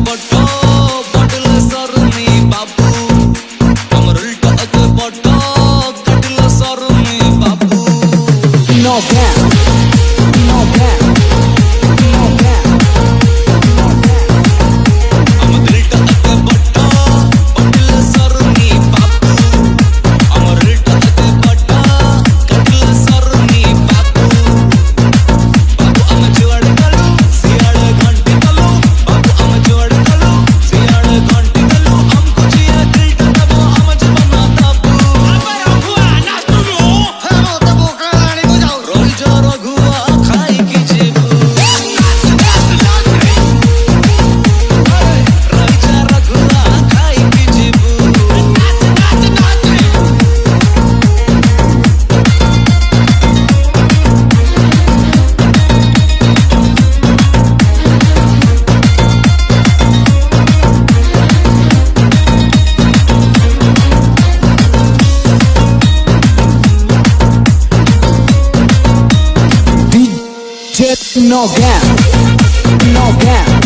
बटो बटल सरनी बाबू कमर उल्टा के बटो कटल सरनी बाबू No cap, no cap, no cap, no cap. अमर उल्टा के बटो बटल सरनी बाबू अमर उल्टा के बटो कटल सरनी बाबू बाबू अम जोड़ कलो सियाड़ घंटी कलो बाबू अम जोड़ कलो सियाड़ घंटी कलो हमको जिया दिल टबो हम जबना ताबू अबे रघुआ नाच तू हेलो तबो कहानी बुझाओ रोल जो रघुआ खाई की जेबू रोल जो रघुआ खाई की जेबू DJ no cap, no cap.